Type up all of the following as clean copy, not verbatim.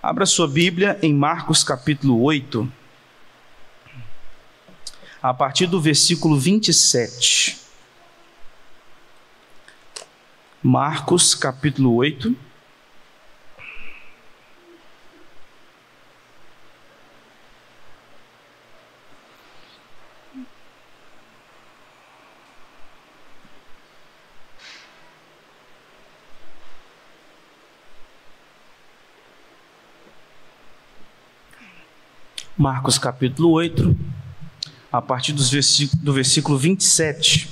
Abra sua Bíblia em Marcos capítulo 8, a partir do versículo 27. Marcos capítulo 8. Marcos capítulo 8, a partir do versículo 27.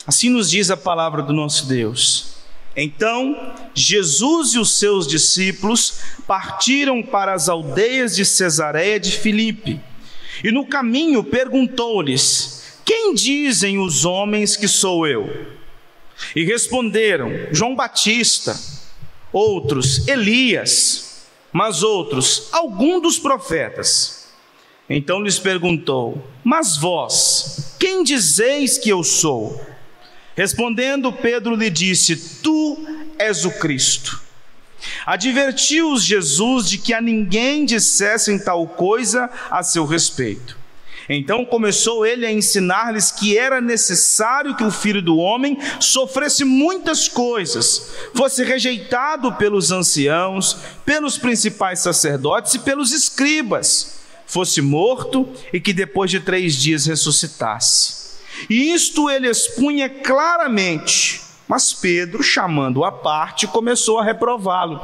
Assim nos diz a palavra do nosso Deus. Então, Jesus e os seus discípulos partiram para as aldeias de Cesareia de Filipe, e no caminho perguntou-lhes: quem dizem os homens que sou eu? E responderam: João Batista, outros Elias, mas outros algum dos profetas. Então lhes perguntou: mas vós, quem dizeis que eu sou? Respondendo, Pedro lhe disse: tu és o Cristo. Advertiu-os Jesus de que a ninguém dissessem tal coisa a seu respeito. Então começou ele a ensinar-lhes que era necessário que o Filho do Homem sofresse muitas coisas, fosse rejeitado pelos anciãos, pelos principais sacerdotes e pelos escribas, fosse morto e que depois de 3 dias ressuscitasse. E isto ele expunha claramente, mas Pedro, chamando-o à parte, começou a reprová-lo.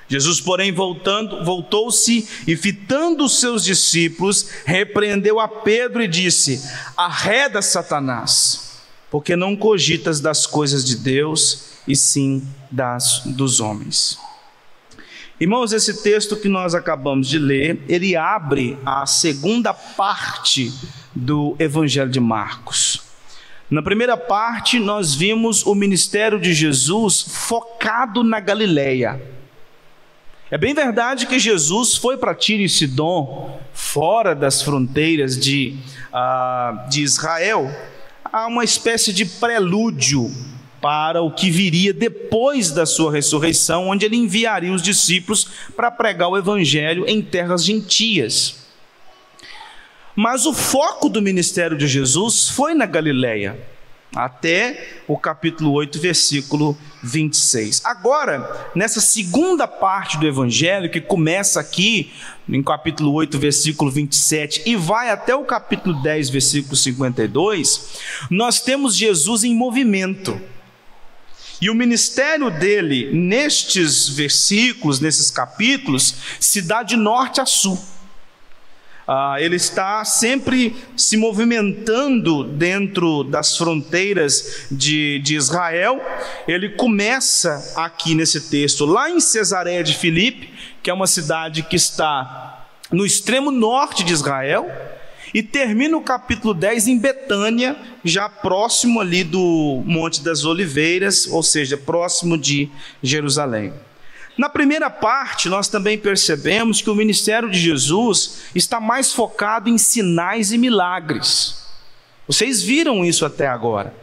Jesus, porém, voltou-se e, fitando os seus discípulos, repreendeu a Pedro e disse: arreda, Satanás, porque não cogitas das coisas de Deus, e sim dos homens. Irmãos, esse texto que nós acabamos de ler, ele abre a segunda parte do Evangelho de Marcos. Na primeira parte, nós vimos o ministério de Jesus focado na Galileia. É bem verdade que Jesus foi para Tiro e Sidom, fora das fronteiras de Israel, há uma espécie de prelúdio para o que viria depois da sua ressurreição, onde ele enviaria os discípulos para pregar o evangelho em terras gentias. Mas o foco do ministério de Jesus foi na Galileia, até o capítulo 8, versículo 26. Agora, nessa segunda parte do Evangelho, que começa aqui, em capítulo 8, versículo 27, e vai até o capítulo 10, versículo 52, nós temos Jesus em movimento. E o ministério dele, nestes versículos, nesses capítulos, se dá de norte a sul. Ele está sempre se movimentando dentro das fronteiras de Israel. Ele começa aqui nesse texto, lá em Cesareia de Filipe, que é uma cidade que está no extremo norte de Israel, e termina o capítulo 10 em Betânia, já próximo ali do Monte das Oliveiras, ou seja, próximo de Jerusalém. Na primeira parte, nós também percebemos que o ministério de Jesus está mais focado em sinais e milagres. Vocês viram isso até agora.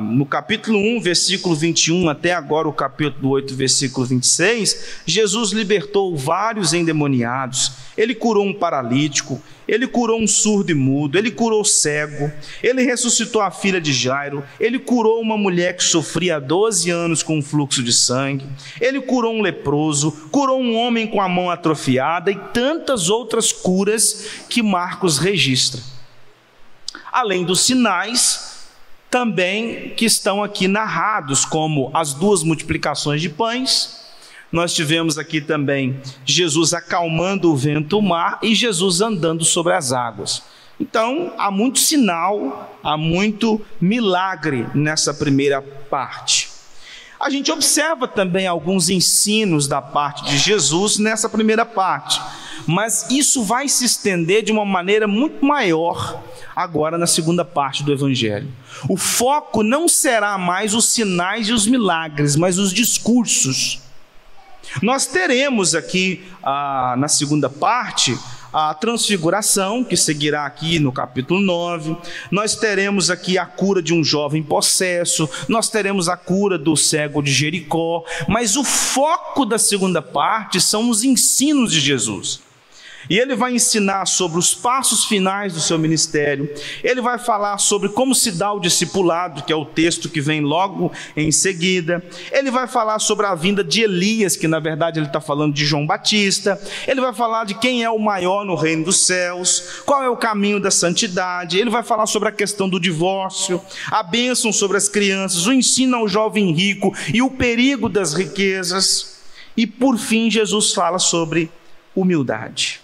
No capítulo 1, versículo 21, até agora o capítulo 8, versículo 26, Jesus libertou vários endemoniados, ele curou um paralítico, ele curou um surdo e mudo, ele curou cego, ele ressuscitou a filha de Jairo, ele curou uma mulher que sofria há 12 anos com um fluxo de sangue, ele curou um leproso, curou um homem com a mão atrofiada e tantas outras curas que Marcos registra. Além dos sinais também que estão aqui narrados, como as 2 multiplicações de pães. Nós tivemos aqui também Jesus acalmando o vento e o mar e Jesus andando sobre as águas. Então, há muito sinal, há muito milagre nessa primeira parte. A gente observa também alguns ensinos da parte de Jesus nessa primeira parte, mas isso vai se estender de uma maneira muito maior agora na segunda parte do Evangelho. O foco não será mais os sinais e os milagres, mas os discursos. Nós teremos aqui, na segunda parte, a transfiguração, que seguirá aqui no capítulo 9, nós teremos aqui a cura de um jovem possesso, nós teremos a cura do cego de Jericó, mas o foco da segunda parte são os ensinos de Jesus. E ele vai ensinar sobre os passos finais do seu ministério, ele vai falar sobre como se dá o discipulado, que é o texto que vem logo em seguida, ele vai falar sobre a vinda de Elias, que na verdade ele está falando de João Batista, ele vai falar de quem é o maior no reino dos céus, qual é o caminho da santidade, ele vai falar sobre a questão do divórcio, a bênção sobre as crianças, o ensino ao jovem rico e o perigo das riquezas, e por fim Jesus fala sobre humildade.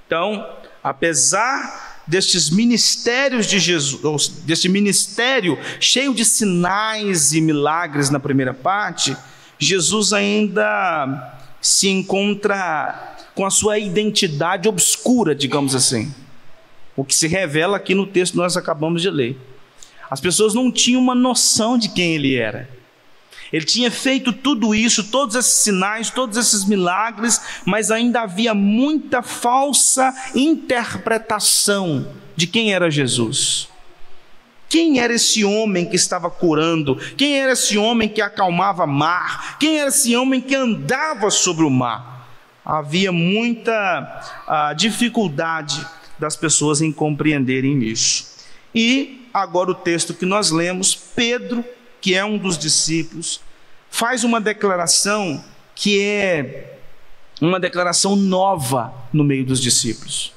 Então, apesar destes ministérios de Jesus, deste ministério cheio de sinais e milagres na primeira parte, Jesus ainda se encontra com a sua identidade obscura, digamos assim. O que se revela aqui no texto que nós acabamos de ler. As pessoas não tinham uma noção de quem ele era. Ele tinha feito tudo isso, todos esses sinais, todos esses milagres, mas ainda havia muita falsa interpretação de quem era Jesus. Quem era esse homem que estava curando? Quem era esse homem que acalmava mar? Quem era esse homem que andava sobre o mar? Havia muita dificuldade das pessoas em compreenderem isso. E agora o texto que nós lemos, Pedro, que é um dos discípulos, faz uma declaração que é uma declaração nova no meio dos discípulos.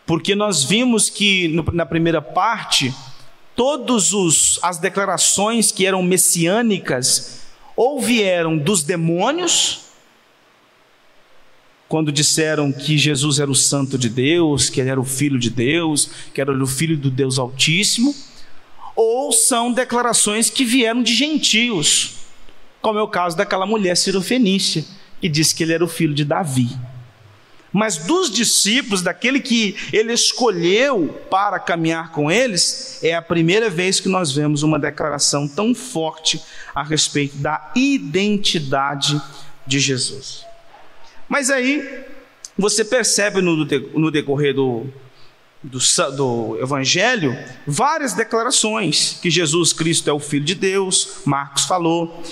Porque nós vimos que na primeira parte, todas as declarações que eram messiânicas, ou vieram dos demônios, quando disseram que Jesus era o Santo de Deus, que ele era o Filho de Deus, que era o Filho do Deus Altíssimo, ou são declarações que vieram de gentios, como é o caso daquela mulher cirofenícia, que disse que ele era o filho de Davi. Mas dos discípulos, daquele que ele escolheu para caminhar com eles, é a primeira vez que nós vemos uma declaração tão forte a respeito da identidade de Jesus. Mas aí, você percebe no decorrer do Evangelho, várias declarações, que Jesus Cristo é o Filho de Deus, Marcos falou.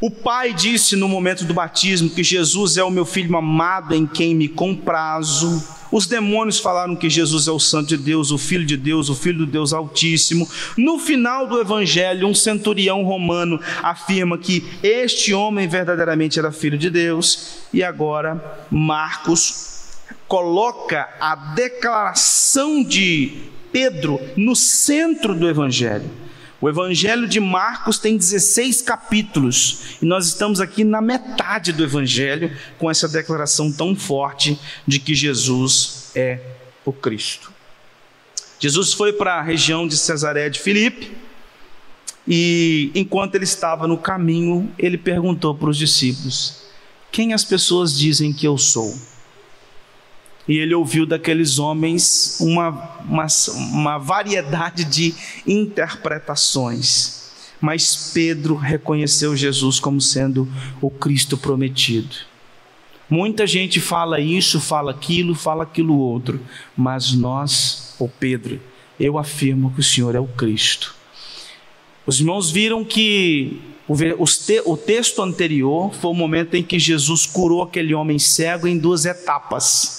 O Pai disse no momento do batismo que Jesus é o meu Filho amado em quem me comprazo. Os demônios falaram que Jesus é o Santo de Deus, o Filho de Deus, o Filho do Deus Altíssimo. No final do Evangelho, um centurião romano afirma que este homem verdadeiramente era Filho de Deus. E agora Marcos coloca a declaração de Pedro no centro do Evangelho. O Evangelho de Marcos tem 16 capítulos, e nós estamos aqui na metade do Evangelho, com essa declaração tão forte de que Jesus é o Cristo. Jesus foi para a região de Cesareia de Filipe, e enquanto ele estava no caminho, ele perguntou para os discípulos: quem as pessoas dizem que eu sou? E ele ouviu daqueles homens uma variedade de interpretações. Mas Pedro reconheceu Jesus como sendo o Cristo prometido. Muita gente fala isso, fala aquilo outro. Mas nós, Pedro, eu afirmo que o Senhor é o Cristo. Os irmãos viram que o texto anterior foi o momento em que Jesus curou aquele homem cego em 2 etapas.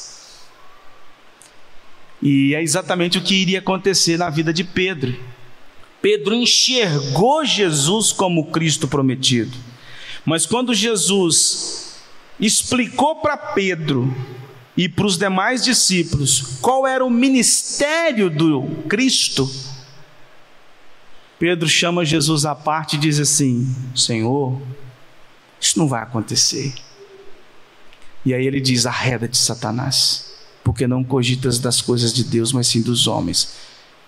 E é exatamente o que iria acontecer na vida de Pedro. Pedro enxergou Jesus como o Cristo prometido. Mas quando Jesus explicou para Pedro e para os demais discípulos qual era o ministério do Cristo, Pedro chama Jesus à parte e diz assim: Senhor, isso não vai acontecer. E aí ele diz: arreda-te, Satanás, porque não cogitas das coisas de Deus, mas sim dos homens.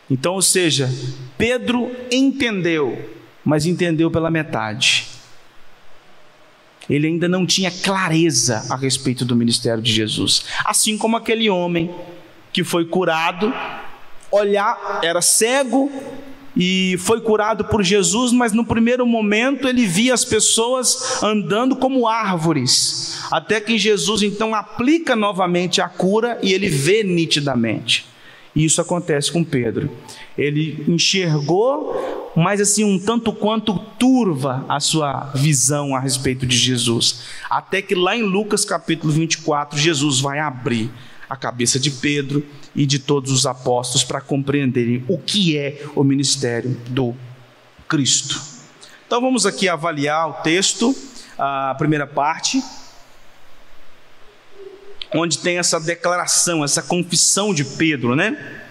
Então, ou seja, Pedro entendeu, mas entendeu pela metade. Ele ainda não tinha clareza a respeito do ministério de Jesus. Assim como aquele homem que foi curado, era cego, e foi curado por Jesus, mas no primeiro momento ele via as pessoas andando como árvores, até que Jesus então aplica novamente a cura e ele vê nitidamente. E isso acontece com Pedro. Ele enxergou, mas assim um tanto quanto turva a sua visão a respeito de Jesus, até que lá em Lucas capítulo 24, Jesus vai abrir a cabeça de Pedro e de todos os apóstolos para compreenderem o que é o ministério do Cristo. Então vamos aqui avaliar o texto, a primeira parte, onde tem essa declaração, essa confissão de Pedro, né?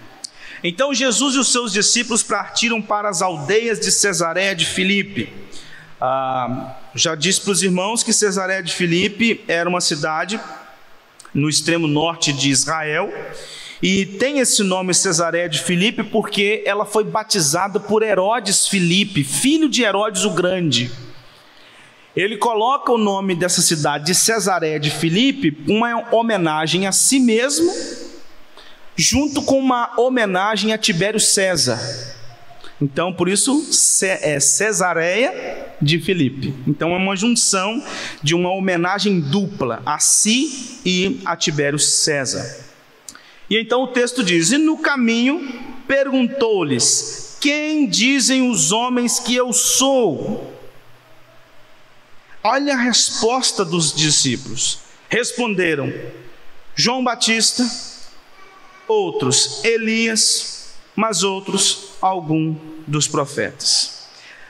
Então Jesus e os seus discípulos partiram para as aldeias de Cesareia de Filipe. Já disse para os irmãos que Cesareia de Filipe era uma cidade no extremo norte de Israel, e tem esse nome Cesareia de Filipe porque ela foi batizada por Herodes Filipe, filho de Herodes o Grande. Ele coloca o nome dessa cidade de Cesareia de Filipe, uma homenagem a si mesmo, junto com uma homenagem a Tibério César. Então, por isso, é Cesareia de Filipe. Então, é uma junção de uma homenagem dupla a si e a Tibério César. E então o texto diz: e no caminho perguntou-lhes: quem dizem os homens que eu sou? Olha a resposta dos discípulos. Responderam: João Batista, outros Elias, mas outros algum dos profetas.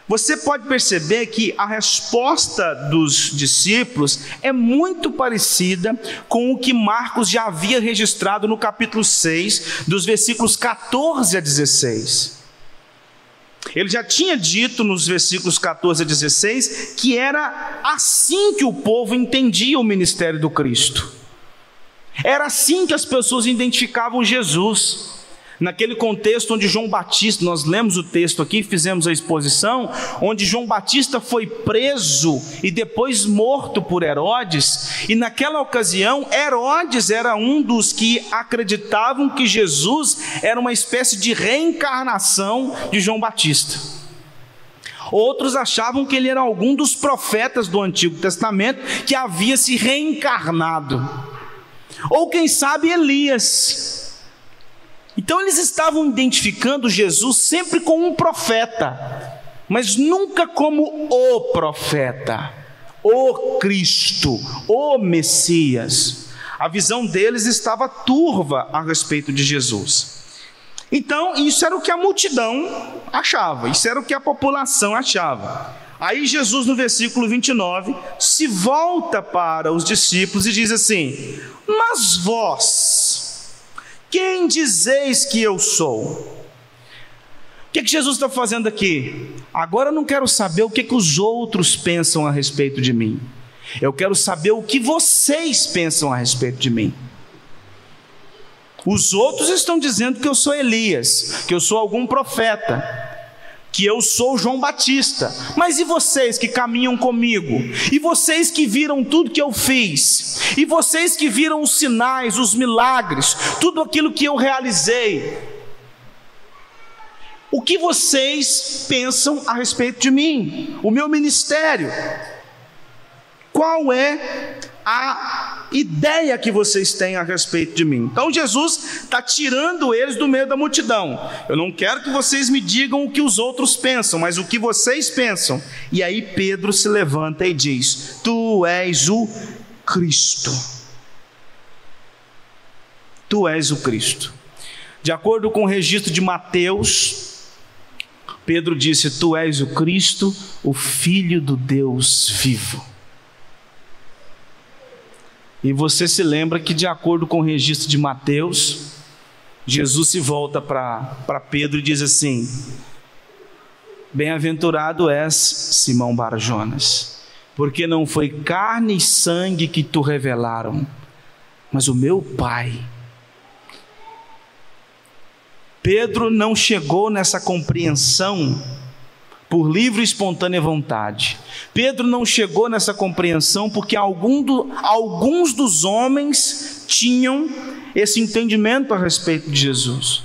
Você pode perceber que a resposta dos discípulos é muito parecida com o que Marcos já havia registrado no capítulo 6, dos versículos 14 a 16. Ele já tinha dito nos versículos 14 a 16 que era assim que o povo entendia o ministério do Cristo. Era assim que as pessoas identificavam Jesus. Naquele contexto onde João Batista, nós lemos o texto aqui, fizemos a exposição, onde João Batista foi preso e depois morto por Herodes, e naquela ocasião Herodes era um dos que acreditavam que Jesus era uma espécie de reencarnação de João Batista. Outros achavam que ele era algum dos profetas do Antigo Testamento que havia se reencarnado, ou quem sabe Elias. Então eles estavam identificando Jesus sempre como um profeta, mas nunca como o profeta, o Cristo, o Messias. A visão deles estava turva a respeito de Jesus. Então isso era o que a multidão achava, isso era o que a população achava. Aí Jesus, no versículo 29, se volta para os discípulos e diz assim: mas vós, quem dizeis que eu sou? O que Jesus está fazendo aqui? Agora eu não quero saber o que os outros pensam a respeito de mim. Eu quero saber o que vocês pensam a respeito de mim. Os outros estão dizendo que eu sou Elias, que eu sou algum profeta, que eu sou João Batista. Mas e vocês que caminham comigo? E vocês que viram tudo que eu fiz? E vocês que viram os sinais, os milagres, tudo aquilo que eu realizei? O que vocês pensam a respeito de mim? O meu ministério? Qual é a ideia que vocês têm a respeito de mim? Então Jesus está tirando eles do meio da multidão. Eu não quero que vocês me digam o que os outros pensam, mas o que vocês pensam. E aí Pedro se levanta e diz: tu és o Cristo. Tu és o Cristo. De acordo com o registro de Mateus, Pedro disse: tu és o Cristo, o Filho do Deus vivo. E você se lembra que, de acordo com o registro de Mateus, Jesus se volta para Pedro e diz assim: bem-aventurado és, Simão Bar-Jonas, porque não foi carne e sangue que te revelaram, mas o meu Pai. Pedro não chegou nessa compreensão por livre e espontânea vontade. Pedro não chegou nessa compreensão porque alguns dos homens tinham esse entendimento a respeito de Jesus.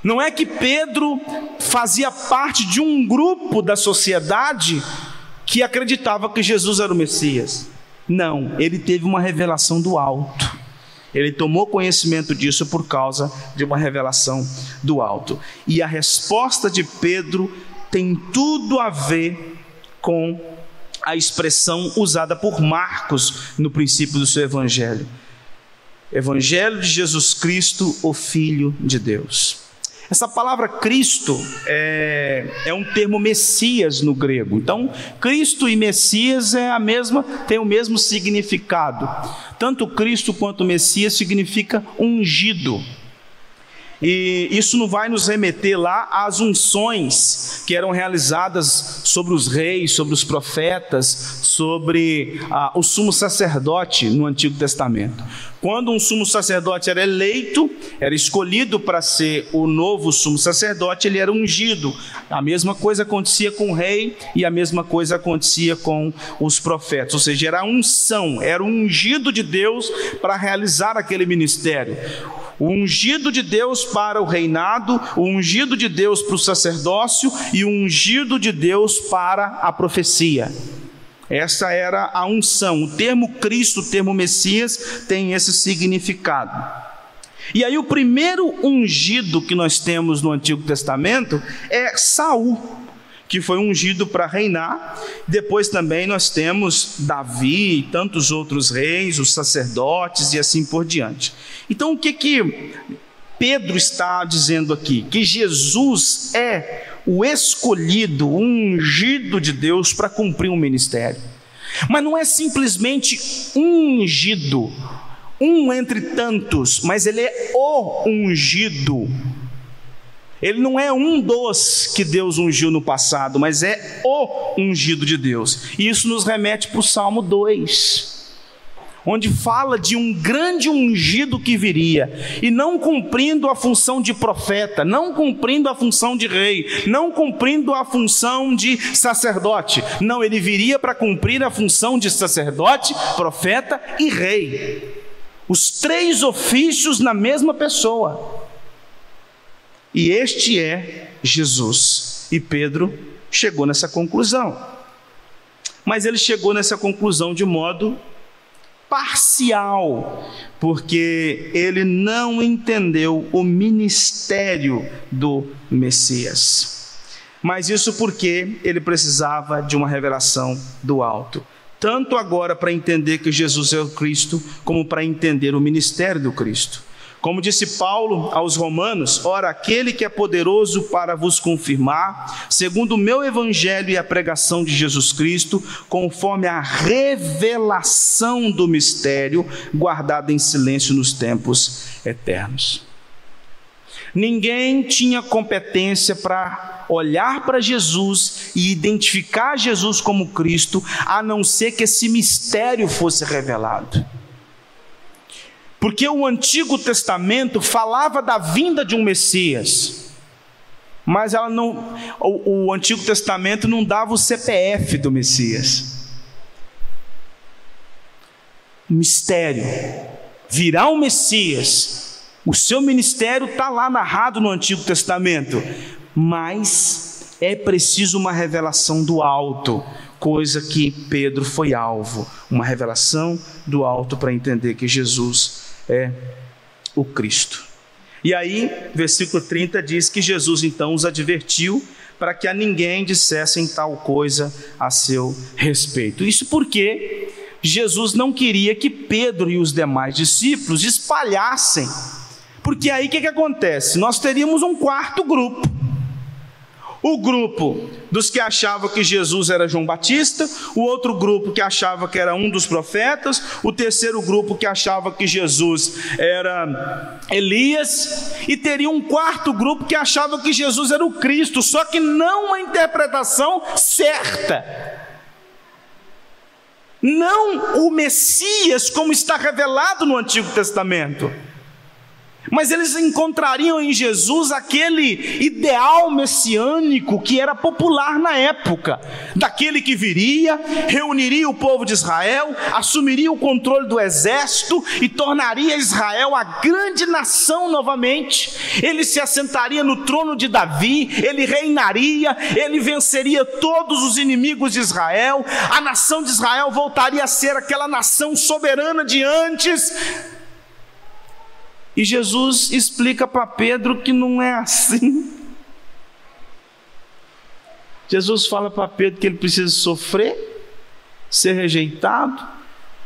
Não é que Pedro fazia parte de um grupo da sociedade que acreditava que Jesus era o Messias. Não, ele teve uma revelação do alto. Ele tomou conhecimento disso por causa de uma revelação do alto. E a resposta de Pedro tem tudo a ver com a expressão usada por Marcos no princípio do seu evangelho. Evangelho de Jesus Cristo, o Filho de Deus. Essa palavra Cristo é um termo Messias no grego. Então, Cristo e Messias tem o mesmo significado. Tanto Cristo quanto Messias significa ungido. E isso não vai nos remeter lá às unções que eram realizadas sobre os reis, sobre os profetas, sobre o sumo sacerdote no Antigo Testamento. Quando um sumo sacerdote era eleito, era escolhido para ser o novo sumo sacerdote, ele era ungido. A mesma coisa acontecia com o rei e a mesma coisa acontecia com os profetas. Ou seja, era a unção, era o ungido de Deus para realizar aquele ministério. O ungido de Deus para o reinado, o ungido de Deus para o sacerdócio e o ungido de Deus para a profecia. Essa era a unção. O termo Cristo, o termo Messias, tem esse significado. E aí o primeiro ungido que nós temos no Antigo Testamento é Saul, que foi ungido para reinar. Depois também nós temos Davi e tantos outros reis, os sacerdotes e assim por diante. Então o que Pedro está dizendo aqui? Que Jesus é o escolhido, o ungido de Deus para cumprir um ministério. Mas não é simplesmente ungido, um entre tantos, mas ele é o ungido. Ele não é um dos que Deus ungiu no passado, mas é o ungido de Deus. E isso nos remete para o Salmo 2, onde fala de um grande ungido que viria, e não cumprindo a função de profeta, não cumprindo a função de rei, não cumprindo a função de sacerdote. Não, ele viria para cumprir a função de sacerdote, profeta e rei. Os três ofícios na mesma pessoa. E este é Jesus. E Pedro chegou nessa conclusão. Mas ele chegou nessa conclusão de modo parcial, porque ele não entendeu o ministério do Messias. Mas isso porque ele precisava de uma revelação do alto. Tanto agora para entender que Jesus é o Cristo, como para entender o ministério do Cristo. Como disse Paulo aos Romanos: ora, aquele que é poderoso para vos confirmar, segundo o meu evangelho e a pregação de Jesus Cristo, conforme a revelação do mistério, guardado em silêncio nos tempos eternos. Ninguém tinha competência para olhar para Jesus e identificar Jesus como Cristo, a não ser que esse mistério fosse revelado. Porque o Antigo Testamento falava da vinda de um Messias, mas o Antigo Testamento não dava o CPF do Messias. Mistério, virá um Messias, o seu ministério está lá narrado no Antigo Testamento, mas é preciso uma revelação do alto, coisa que Pedro foi alvo, uma revelação do alto para entender que Jesus é o Cristo. E aí, versículo 30 diz que Jesus então os advertiu para que a ninguém dissessem tal coisa a seu respeito. Isso porque Jesus não queria que Pedro e os demais discípulos espalhassem. Porque aí o que acontece? Nós teríamos um quarto grupo. O grupo dos que achavam que Jesus era João Batista, o outro grupo que achava que era um dos profetas, o terceiro grupo que achava que Jesus era Elias, e teria um quarto grupo que achava que Jesus era o Cristo, só que não uma interpretação certa. Não o Messias como está revelado no Antigo Testamento. Mas eles encontrariam em Jesus aquele ideal messiânico que era popular na época, daquele que viria, reuniria o povo de Israel, assumiria o controle do exército e tornaria Israel a grande nação novamente. Ele se assentaria no trono de Davi, ele reinaria, ele venceria todos os inimigos de Israel, a nação de Israel voltaria a ser aquela nação soberana de antes. E Jesus explica para Pedro que não é assim. Jesus fala para Pedro que ele precisa sofrer, ser rejeitado,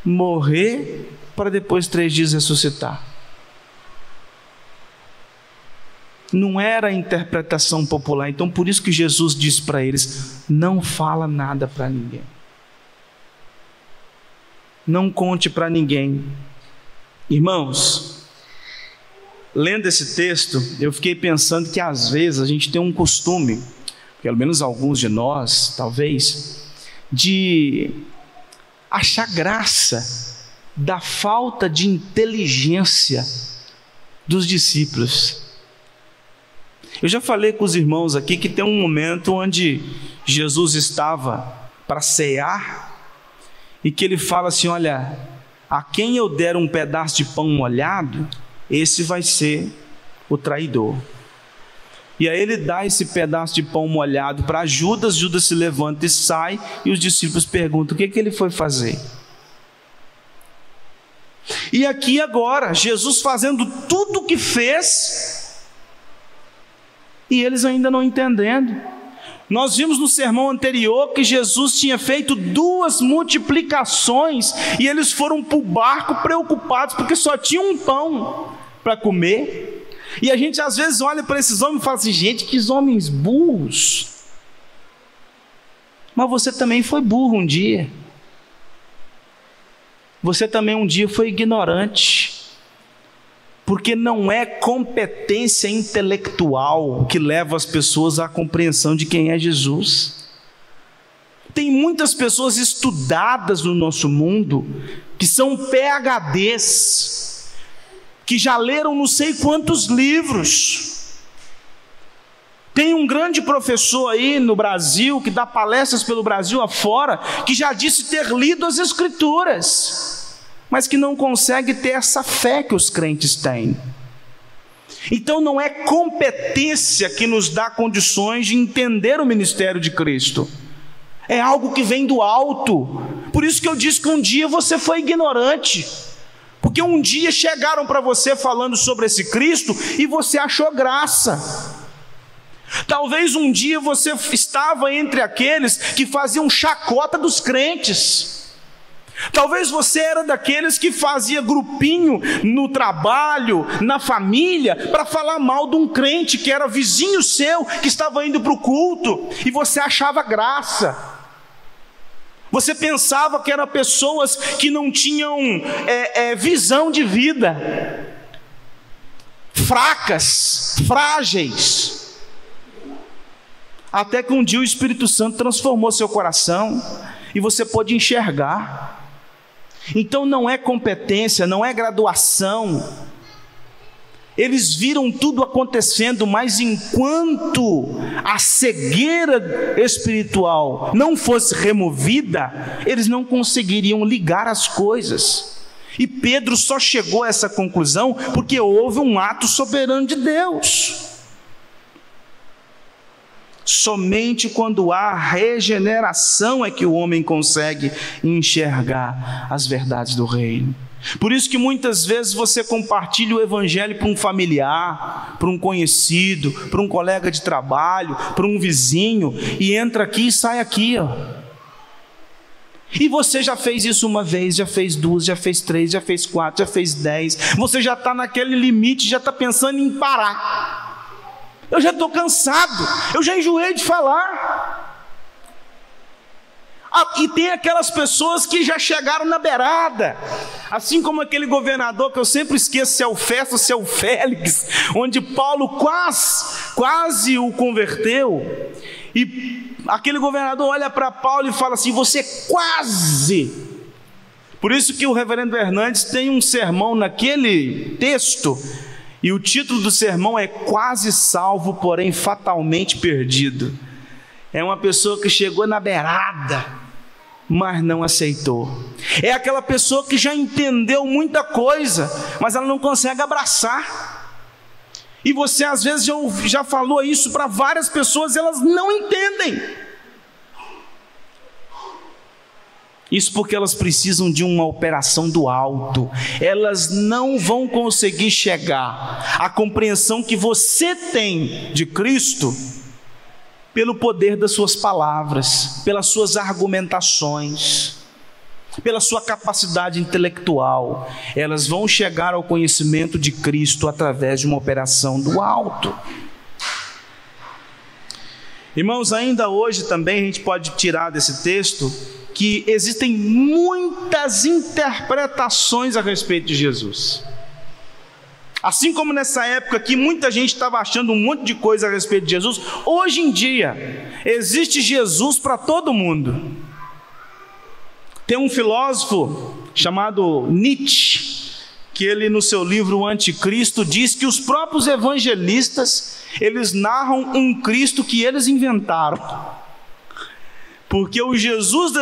morrer, para depois 3 dias ressuscitar. Não era a interpretação popular. Então por isso que Jesus disse para eles: não fala nada para ninguém, não conte para ninguém. Irmãos, lendo esse texto, eu fiquei pensando que às vezes a gente tem um costume, pelo menos alguns de nós, talvez, de achar graça da falta de inteligência dos discípulos. Eu já falei com os irmãos aqui que tem um momento onde Jesus estava para cear e que ele fala assim: olha, a quem eu der um pedaço de pão molhado, esse vai ser o traidor. E aí ele dá esse pedaço de pão molhado para Judas. Judas se levanta e sai, e os discípulos perguntam: o que ele foi fazer? E aqui agora, Jesus fazendo tudo o que fez, e eles ainda não entendendo. Nós vimos no sermão anterior que Jesus tinha feito 2 multiplicações, e eles foram para o barco preocupados, porque só tinha um pão para comer. E a gente às vezes olha para esses homens e fala assim: gente, que homens burros. Mas você também foi burro um dia. Você também um dia foi ignorante. Porque não é competência intelectual que leva as pessoas à compreensão de quem é Jesus. Tem muitas pessoas estudadas no nosso mundo que são PhDs, que já leram não sei quantos livros. Tem um grande professor aí no Brasil, que dá palestras pelo Brasil afora, que já disse ter lido as Escrituras, mas que não consegue ter essa fé que os crentes têm. Então não é competência que nos dá condições de entender o ministério de Cristo, é algo que vem do alto. Por isso que eu disse que um dia você foi ignorante, porque um dia chegaram para você falando sobre esse Cristo e você achou graça. Talvez um dia você estava entre aqueles que faziam chacota dos crentes. Talvez você era daqueles que fazia grupinho no trabalho, na família, para falar mal de um crente que era vizinho seu, que estava indo para o culto, e você achava graça. Você pensava que eram pessoas que não tinham visão de vida, fracas, frágeis. Até que um dia o Espírito Santo transformou seu coração e você pôde enxergar. Então não é competência, não é graduação. Eles viram tudo acontecendo, mas enquanto a cegueira espiritual não fosse removida, eles não conseguiriam ligar as coisas. E Pedro só chegou a essa conclusão porque houve um ato soberano de Deus. Somente quando há regeneração é que o homem consegue enxergar as verdades do reino. Por isso que muitas vezes você compartilha o evangelho para um familiar, para um conhecido, para um colega de trabalho, para um vizinho, e entra aqui e sai aqui, ó. E você já fez isso uma vez, já fez 2, já fez 3, já fez 4, já fez 10. Você já está naquele limite, já está pensando em parar. Eu já estou cansado, eu já enjoei de falar. E tem aquelas pessoas que já chegaram na beirada, assim como aquele governador que eu sempre esqueço se é o Festo ou se é o Félix, onde Paulo quase o converteu. E aquele governador olha para Paulo e fala assim: você quase. Por isso que o reverendo Hernandes tem um sermão naquele texto, E o título do sermão é Quase Salvo, porém fatalmente perdido. É uma pessoa que chegou na beirada, mas não aceitou. É aquela pessoa que já entendeu muita coisa, mas ela não consegue abraçar. E você às vezes já falou isso para várias pessoas e elas não entendem. Isso porque elas precisam de uma operação do alto. Elas não vão conseguir chegar à compreensão que você tem de Cristo pelo poder das suas palavras, pelas suas argumentações, pela sua capacidade intelectual. Elas vão chegar ao conhecimento de Cristo através de uma operação do alto. Irmãos, ainda hoje também a gente pode tirar desse texto que existem muitas interpretações a respeito de Jesus. Assim como nessa época aqui muita gente estava achando um monte de coisa a respeito de Jesus, hoje em dia existe Jesus para todo mundo. Tem um filósofo chamado Nietzsche, que ele no seu livro O Anticristo diz que os próprios evangelistas, eles narram um Cristo que eles inventaram. Porque o Jesus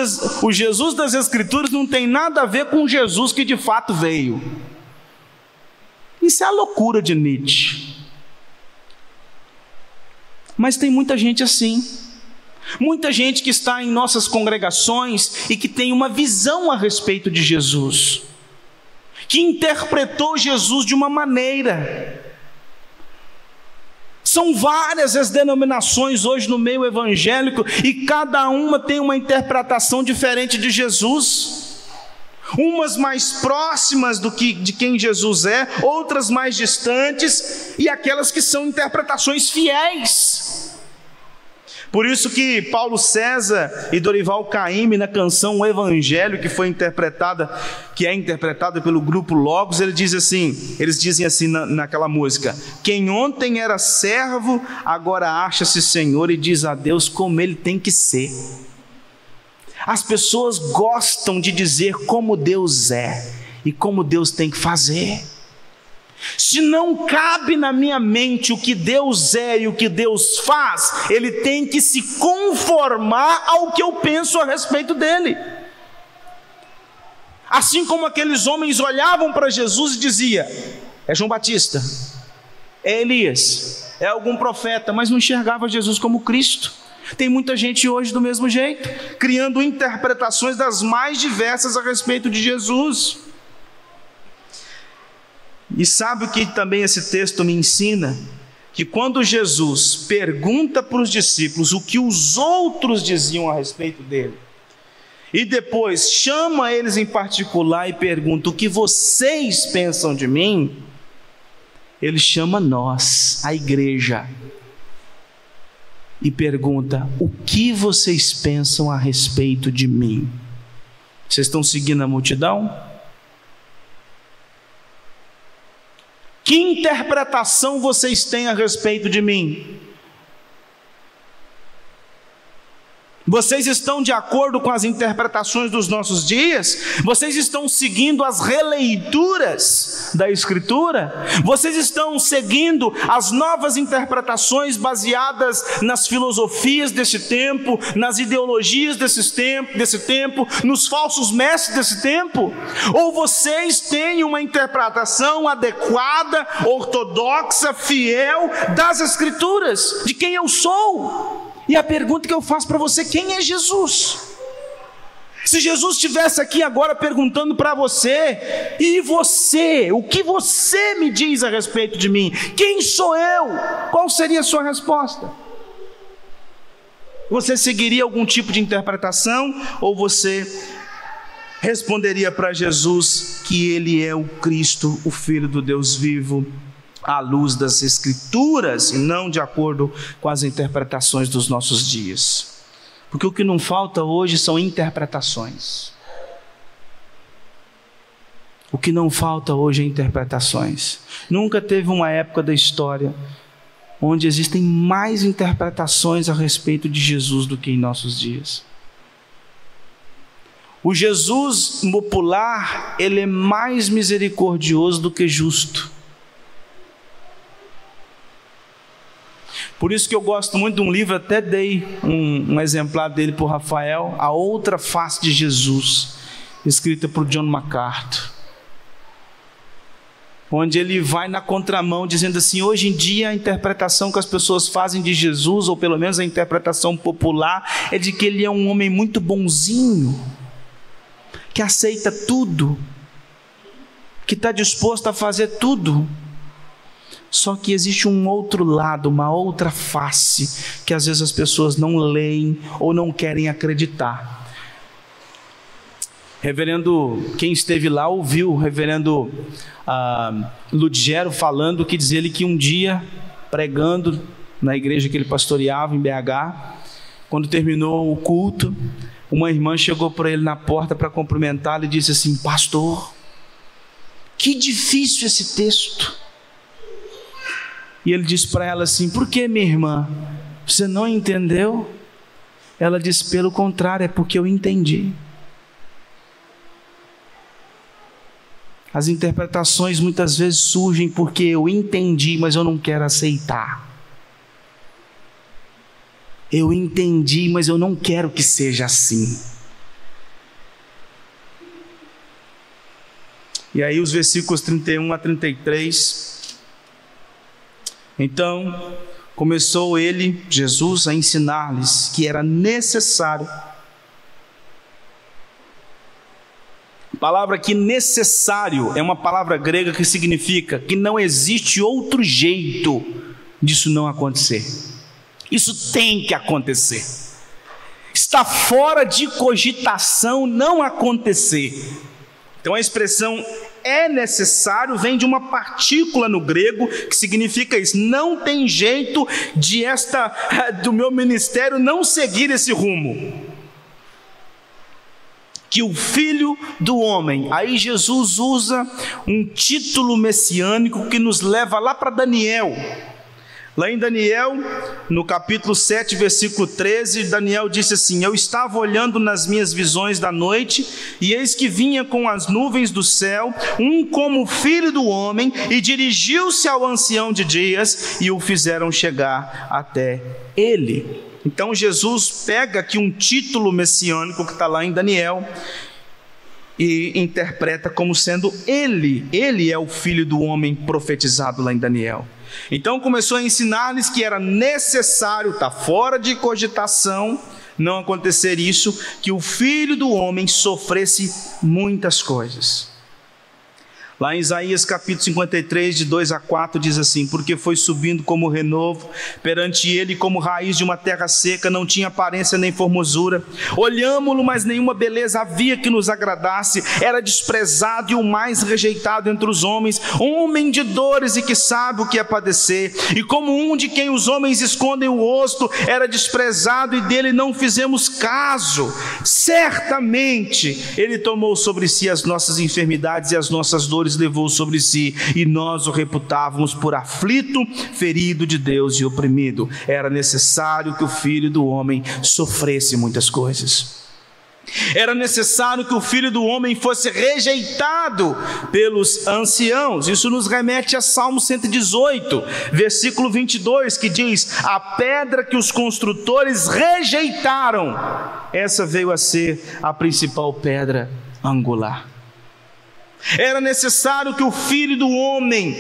das Escrituras não tem nada a ver com o Jesus que de fato veio. Isso é a loucura de Nietzsche. Mas tem muita gente assim. Muita gente que está em nossas congregações e que tem uma visão a respeito de Jesus, que interpretou Jesus de uma maneira. São várias as denominações hoje no meio evangélico e cada uma tem uma interpretação diferente de Jesus. Umas mais próximas de quem Jesus é, outras mais distantes, e aquelas que são interpretações fiéis. Por isso que Paulo César e Dorival Caymmi, na canção O Evangelho, que é interpretada pelo grupo Logos, eles dizem assim naquela música: quem ontem era servo, agora acha-se Senhor e diz a Deus como ele tem que ser. As pessoas gostam de dizer como Deus é e como Deus tem que fazer. Se não cabe na minha mente o que Deus é e o que Deus faz, ele tem que se conformar ao que eu penso a respeito dele. Assim como aqueles homens olhavam para Jesus e diziam: é João Batista, é Elias, é algum profeta, mas não enxergava Jesus como Cristo. Tem muita gente hoje do mesmo jeito, criando interpretações das mais diversas a respeito de Jesus. E sabe o que também esse texto me ensina? Que quando Jesus pergunta para os discípulos o que os outros diziam a respeito dele, e depois chama eles em particular e pergunta: o que vocês pensam de mim? Ele chama nós, a igreja, e pergunta: o que vocês pensam a respeito de mim? Vocês estão seguindo a multidão? Que interpretação vocês têm a respeito de mim? Vocês estão de acordo com as interpretações dos nossos dias? Vocês estão seguindo as releituras da Escritura? Vocês estão seguindo as novas interpretações baseadas nas filosofias desse tempo, nas ideologias desse tempo, nos falsos mestres desse tempo? Ou vocês têm uma interpretação adequada, ortodoxa, fiel das Escrituras, de quem eu sou? E a pergunta que eu faço para você: quem é Jesus? Se Jesus estivesse aqui agora perguntando para você: e você? O que você me diz a respeito de mim? Quem sou eu? Qual seria a sua resposta? Você seguiria algum tipo de interpretação? Ou você responderia para Jesus que Ele é o Cristo, o Filho do Deus vivo, à luz das Escrituras e não de acordo com as interpretações dos nossos dias? Porque o que não falta hoje são interpretações. O que não falta hoje é interpretações. Nunca teve uma época da história onde existem mais interpretações a respeito de Jesus do que em nossos dias. O Jesus popular, ele é mais misericordioso do que justo. Por isso que eu gosto muito de um livro, até dei um exemplar dele para o Rafael, A Outra Face de Jesus, escrita por John MacArthur, onde ele vai na contramão, dizendo assim: hoje em dia a interpretação que as pessoas fazem de Jesus, ou pelo menos a interpretação popular, é de que ele é um homem muito bonzinho, que aceita tudo, que está disposto a fazer tudo. Só que existe um outro lado, uma outra face, que às vezes as pessoas não leem ou não querem acreditar. Reverendo, quem esteve lá ouviu o reverendo Ludgero falando, que diz ele que um dia, pregando na igreja que ele pastoreava em BH, quando terminou o culto, uma irmã chegou para ele na porta para cumprimentá-lo e disse assim: pastor, que difícil esse texto. E ele disse para ela assim: por que, minha irmã? Você não entendeu? Ela disse: pelo contrário, é porque eu entendi. As interpretações muitas vezes surgem porque eu entendi, mas eu não quero aceitar. Eu entendi, mas eu não quero que seja assim. E aí os versículos 31 a 33... Então, começou ele, Jesus, a ensinar-lhes que era necessário. A palavra aqui, necessário, é uma palavra grega que significa que não existe outro jeito disso não acontecer. Isso tem que acontecer. Está fora de cogitação não acontecer. Então a expressão é necessário vem de uma partícula no grego que significa isso. Não tem jeito do meu ministério não seguir esse rumo. Que o Filho do Homem, aí Jesus usa um título messiânico que nos leva lá para Daniel. Lá em Daniel, no capítulo 7, versículo 13, Daniel disse assim: eu estava olhando nas minhas visões da noite, e eis que vinha com as nuvens do céu, um como filho do homem, e dirigiu-se ao ancião de dias, e o fizeram chegar até ele. Então Jesus pega aqui um título messiânico que está lá em Daniel, e interpreta como sendo ele é o filho do homem profetizado lá em Daniel. Então começou a ensinar-lhes que era necessário, está fora de cogitação, não acontecer isso, que o Filho do Homem sofresse muitas coisas. Lá em Isaías capítulo 53, de 2 a 4, diz assim: porque foi subindo como renovo, perante ele como raiz de uma terra seca, não tinha aparência nem formosura. Olhámo-lo, mas nenhuma beleza havia que nos agradasse. Era desprezado e o mais rejeitado entre os homens, homem de dores e que sabe o que é padecer. E como um de quem os homens escondem o rosto, era desprezado e dele não fizemos caso. Certamente ele tomou sobre si as nossas enfermidades e as nossas dores levou sobre si, e nós o reputávamos por aflito, ferido de Deus e oprimido. Era necessário que o Filho do Homem sofresse muitas coisas. Era necessário que o Filho do Homem fosse rejeitado pelos anciãos. Isso nos remete a Salmo 118, versículo 22, que diz: a pedra que os construtores rejeitaram, essa veio a ser a principal pedra angular. Era necessário que o Filho do Homem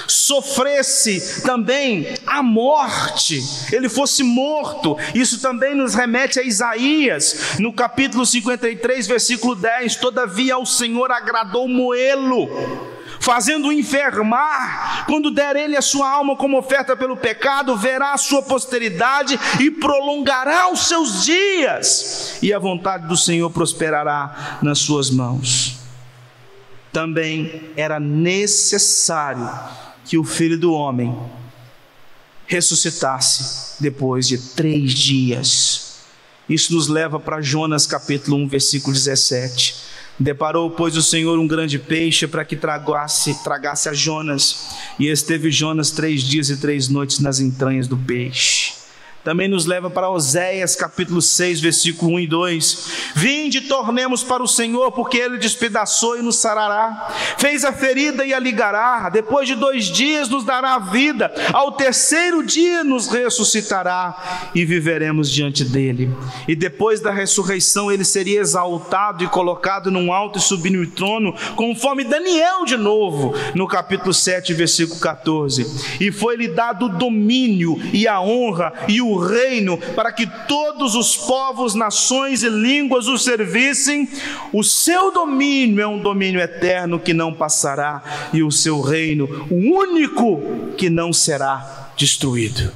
sofresse também a morte, ele fosse morto. Isso também nos remete a Isaías, no capítulo 53, versículo 10: todavia ao Senhor agradou moê-lo, fazendo-o enfermar. Quando der ele a sua alma como oferta pelo pecado, verá a sua posteridade e prolongará os seus dias, e a vontade do Senhor prosperará nas suas mãos. Também era necessário que o Filho do Homem ressuscitasse depois de 3 dias. Isso nos leva para Jonas capítulo 1, versículo 17. Deparou, pois, o Senhor um grande peixe para que tragasse a Jonas, e esteve Jonas 3 dias e 3 noites nas entranhas do peixe. também nos leva para Oséias capítulo 6, versículo 1 e 2. Vinde, tornemos para o Senhor, porque Ele despedaçou e nos sarará, fez a ferida e a ligará, depois de 2 dias nos dará vida, ao terceiro dia nos ressuscitará e viveremos diante dEle. E depois da ressurreição Ele seria exaltado e colocado num alto e sublime trono, conforme Daniel de novo, no capítulo 7, versículo 14. E foi-lhe dado o domínio e a honra e o reino, para que todos os povos, nações e línguas o servissem. O seu domínio é um domínio eterno que não passará, e o seu reino, o único que não será destruído.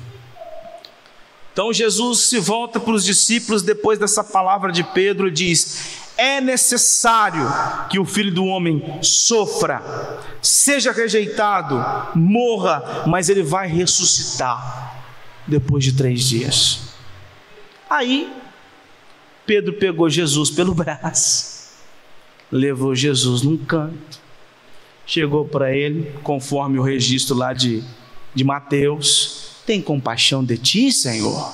Então Jesus se volta para os discípulos depois dessa palavra de Pedro e diz: é necessário que o Filho do Homem sofra, seja rejeitado, morra, mas Ele vai ressuscitar depois de 3 dias. Aí Pedro pegou Jesus pelo braço, levou Jesus num canto, chegou para ele, conforme o registro lá de Mateus: tem compaixão de ti, Senhor?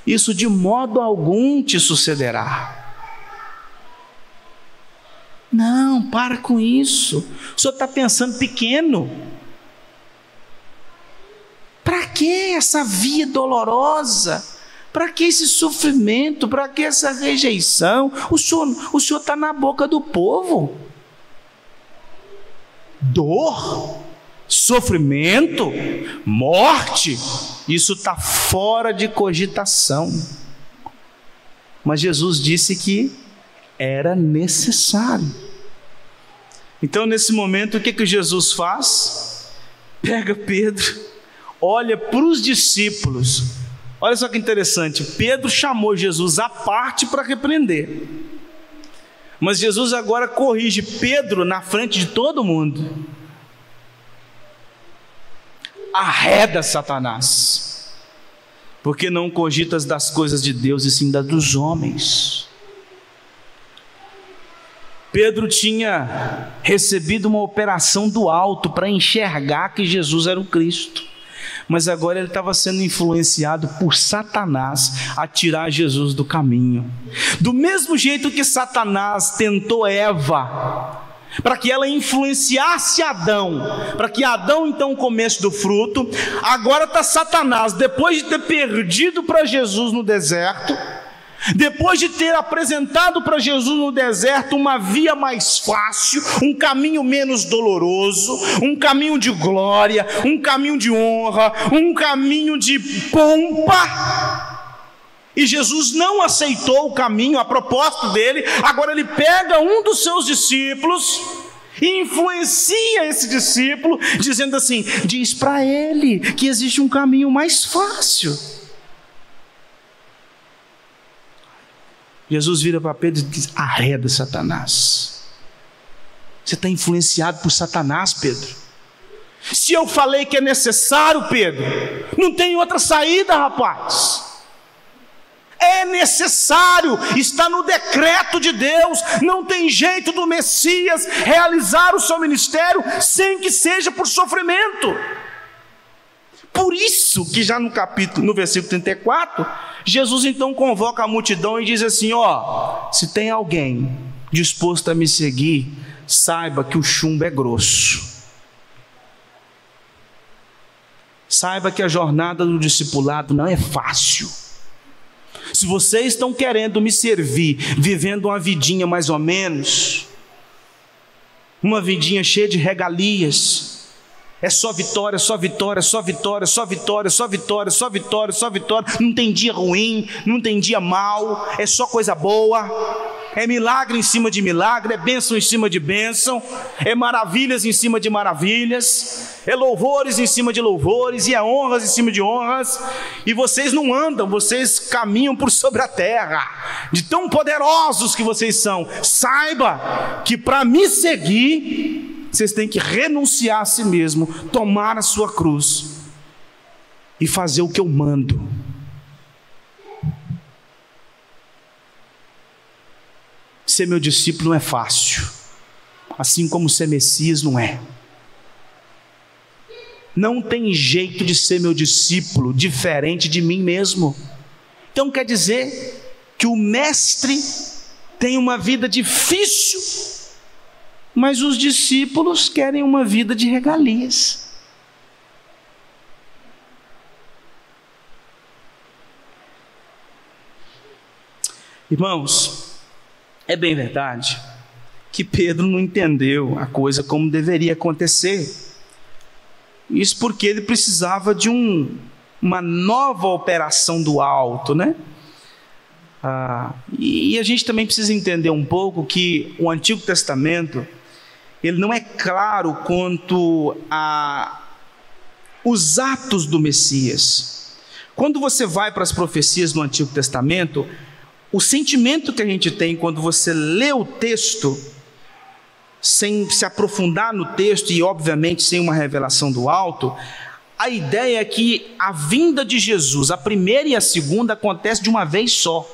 Isso de modo algum te sucederá. Não, para com isso, o senhor está pensando pequeno. Para que essa via dolorosa? Para que esse sofrimento? Para que essa rejeição? O senhor está na boca do povo. Dor, sofrimento, morte, isso está fora de cogitação. Mas Jesus disse que era necessário. Então, nesse momento, o que Jesus faz? Pega Pedro, olha para os discípulos. Olha só que interessante, Pedro chamou Jesus à parte para repreender, mas Jesus agora corrige Pedro na frente de todo mundo. Arreda, Satanás, porque não cogitas das coisas de Deus, e sim das dos homens. Pedro tinha recebido uma operação do alto para enxergar que Jesus era o Cristo, mas agora ele estava sendo influenciado por Satanás a tirar Jesus do caminho. Do mesmo jeito que Satanás tentou Eva, para que ela influenciasse Adão, para que Adão então comesse do fruto, agora está Satanás, depois de ter perdido para Jesus no deserto, depois de ter apresentado para Jesus no deserto uma via mais fácil, um caminho menos doloroso, um caminho de glória, um caminho de honra, um caminho de pompa, e Jesus não aceitou o caminho, a proposta dele. Agora ele pega um dos seus discípulos e influencia esse discípulo, dizendo assim: diz para ele que existe um caminho mais fácil. Jesus vira para Pedro e diz: arreda, Satanás. Você está influenciado por Satanás, Pedro. Se eu falei que é necessário, Pedro, não tem outra saída, rapaz. É necessário, está no decreto de Deus. Não tem jeito do Messias realizar o seu ministério sem que seja por sofrimento. Por isso que já no versículo 34, Jesus então convoca a multidão e diz assim: se tem alguém disposto a me seguir, saiba que o chumbo é grosso. Saiba que a jornada do discipulado não é fácil. Se vocês estão querendo me servir, vivendo uma vidinha mais ou menos, uma vidinha cheia de regalias, é só vitória, só vitória, só vitória, só vitória, só vitória, só vitória, só vitória, não tem dia ruim, não tem dia mau, é só coisa boa, é milagre em cima de milagre, é bênção em cima de bênção, é maravilhas em cima de maravilhas, é louvores em cima de louvores, e é honras em cima de honras, e vocês não andam, vocês caminham por sobre a terra, de tão poderosos que vocês são. Saiba que para me seguir, vocês têm que renunciar a si mesmo, tomar a sua cruz e fazer o que eu mando. Ser meu discípulo não é fácil, assim como ser Messias não é. não tem jeito de ser meu discípulo diferente de mim mesmo. Então quer dizer que o mestre tem uma vida difícil, mas os discípulos querem uma vida de regalias. Irmãos, é bem verdade que Pedro não entendeu a coisa como deveria acontecer. Isso porque ele precisava de uma nova operação do alto, né? E a gente também precisa entender um pouco que o Antigo Testamento, ele não é claro quanto a os atos do Messias. Quando você vai para as profecias do Antigo Testamento, o sentimento que a gente tem quando você lê o texto, sem se aprofundar no texto e obviamente sem uma revelação do alto, a ideia é que a vinda de Jesus, a primeira e a segunda, acontece de uma vez só.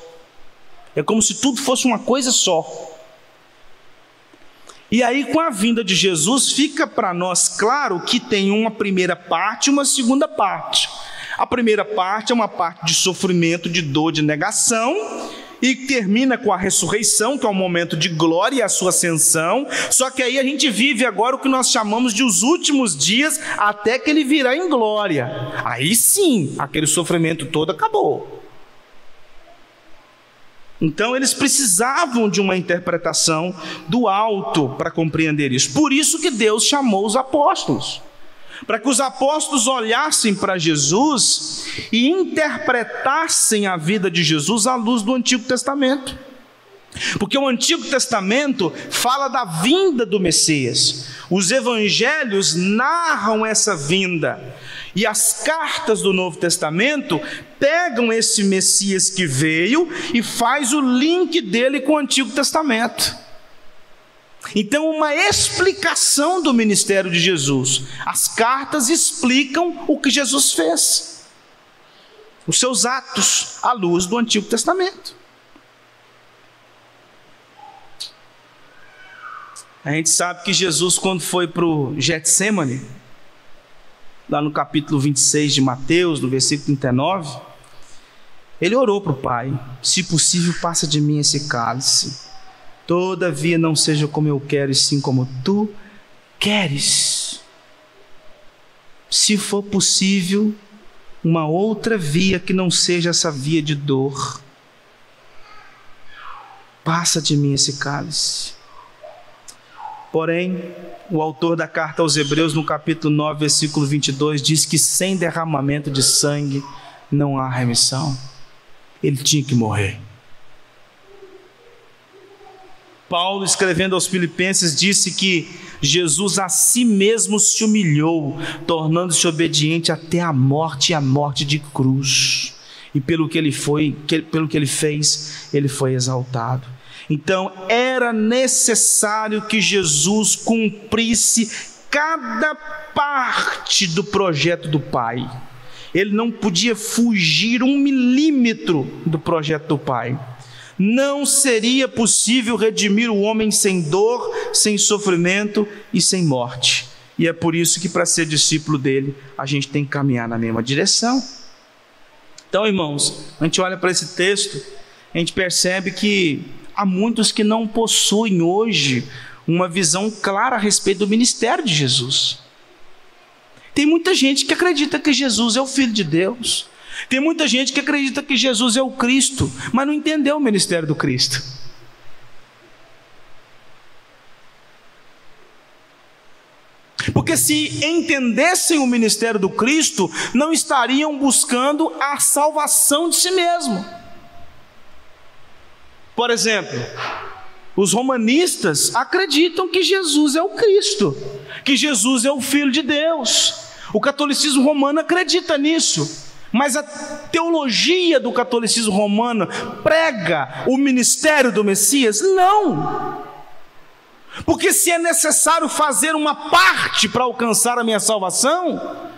É como se tudo fosse uma coisa só. E aí, com a vinda de Jesus, fica para nós claro que tem uma primeira parte e uma segunda parte. A primeira parte é uma parte de sofrimento, de dor, de negação, e termina com a ressurreição, que é um momento de glória e a sua ascensão. Só que aí a gente vive agora o que nós chamamos de os últimos dias, até que ele virá em glória. Aí sim, aquele sofrimento todo acabou. Então eles precisavam de uma interpretação do alto para compreender isso. Por isso que Deus chamou os apóstolos, para que os apóstolos olhassem para Jesus e interpretassem a vida de Jesus à luz do Antigo Testamento. Porque o Antigo Testamento fala da vinda do Messias. Os evangelhos narram essa vinda. E as cartas do Novo Testamento pegam esse Messias que veio e faz o link dele com o Antigo Testamento. Então, uma explicação do ministério de Jesus. As cartas explicam o que Jesus fez, os seus atos à luz do Antigo Testamento. A gente sabe que Jesus, quando foi para o Getsêmani, lá no capítulo 26 de Mateus, no versículo 39, ele orou para o Pai: se possível, passa de mim esse cálice, todavia não seja como eu quero, e sim como tu queres. Se for possível, uma outra via que não seja essa via de dor, passa de mim esse cálice. Porém, o autor da carta aos Hebreus, no capítulo 9, versículo 22, diz que sem derramamento de sangue não há remissão. Ele tinha que morrer. Paulo, escrevendo aos Filipenses, disse que Jesus a si mesmo se humilhou, tornando-se obediente até a morte, e a morte de cruz. E pelo que ele fez, ele foi exaltado. Então, era necessário que Jesus cumprisse cada parte do projeto do Pai. Ele não podia fugir 1 milímetro do projeto do Pai. Não seria possível redimir o homem sem dor, sem sofrimento e sem morte. E é por isso que, para ser discípulo dele, a gente tem que caminhar na mesma direção. Então, irmãos, a gente olha para esse texto, a gente percebe que há muitos que não possuem hoje uma visão clara a respeito do ministério de Jesus. Tem muita gente que acredita que Jesus é o Filho de Deus. Tem muita gente que acredita que Jesus é o Cristo, mas não entendeu o ministério do Cristo. Porque se entendessem o ministério do Cristo, não estariam buscando a salvação de si mesmo. Por exemplo, os romanistas acreditam que Jesus é o Cristo, que Jesus é o Filho de Deus. O catolicismo romano acredita nisso, mas a teologia do catolicismo romano prega o ministério do Messias? Não, porque se é necessário fazer uma parte para alcançar a minha salvação,